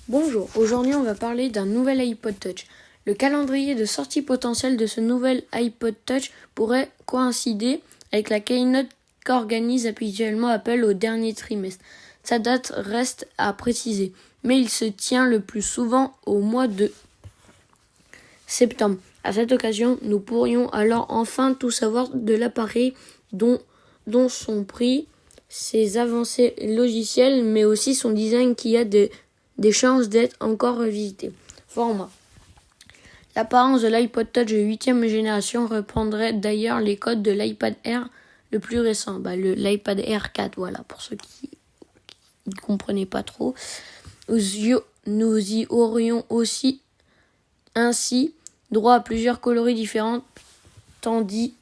Bonjour, aujourd'hui on va parler d'un nouvel iPod Touch. Le calendrier de sortie potentielle de ce nouvel iPod Touch pourrait coïncider avec la keynote qu'organise habituellement Apple au dernier trimestre. Sa date reste à préciser, mais il se tient le plus souvent au mois de septembre. À cette occasion, nous pourrions alors enfin tout savoir de l'appareil, dont son prix, ses avancées logicielles, mais aussi son design qui a des chances d'être encore revisité. Format. L'apparence de l'iPod Touch de 8e génération reprendrait d'ailleurs les codes de l'iPad Air le plus récent, l'iPad Air 4, voilà, pour ceux qui ne comprenaient pas trop. Nous y aurions aussi ainsi droit à plusieurs coloris différents, tandis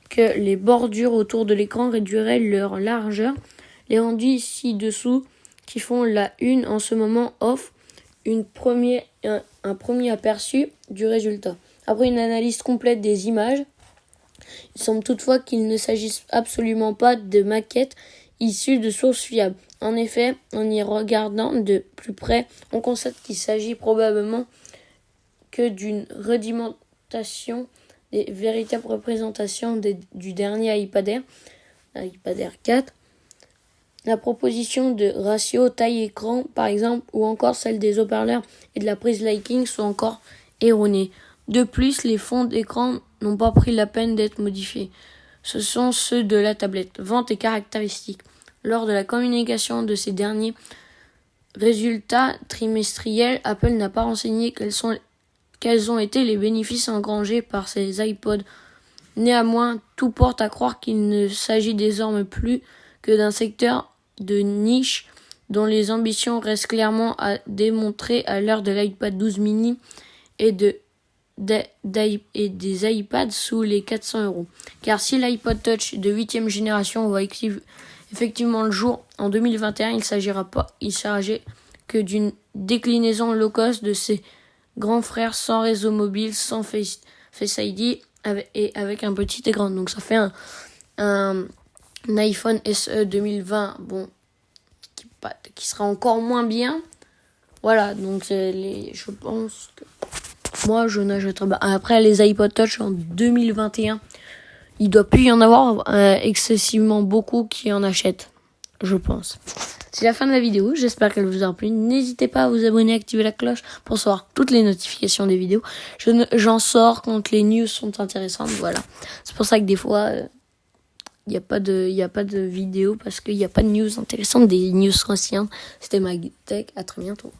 que les bordures autour de l'écran réduiraient leur largeur. Les rendus ci-dessous qui font la une en ce moment offrent un premier aperçu du résultat. Après une analyse complète des images, il semble toutefois qu'il ne s'agisse absolument pas de maquettes issues de sources fiables. En effet, en y regardant de plus près, on constate qu'il s'agit probablement que d'une redimension des véritables représentations du dernier iPad Air, l'iPad Air 4. La proposition de ratio taille-écran, par exemple, ou encore celle des haut-parleurs et de la prise Lightning sont encore erronées. De plus, les fonds d'écran n'ont pas pris la peine d'être modifiés. Ce sont ceux de la tablette. Vente et caractéristiques. Lors de la communication de ces derniers résultats trimestriels, Apple n'a pas renseigné quels ont été les bénéfices engrangés par ces iPods. Néanmoins, tout porte à croire qu'il ne s'agit désormais plus que d'un secteur de niche dont les ambitions restent clairement à démontrer à l'heure de l'iPad 12 mini et des iPads sous les 400 €. Car si l'iPod Touch de 8e génération voit effectivement le jour en 2021, il s'agit que d'une déclinaison low cost de ses grands frères sans réseau mobile, sans Face ID et avec un petit écran. Donc ça fait un iPhone SE 2020, qui sera encore moins bien. Voilà, donc je pense que moi je n'achèterai pas. Après les iPod Touch en 2021, il doit plus y en avoir excessivement beaucoup qui en achètent, je pense. C'est la fin de la vidéo, j'espère qu'elle vous aura plu. N'hésitez pas à vous abonner, à activer la cloche pour savoir toutes les notifications des vidéos. J'en sors quand les news sont intéressantes, voilà. C'est pour ça que des fois, il n'y a pas de vidéo parce qu'il n'y a pas de news intéressantes, des news anciennes. C'était MagTech, à très bientôt.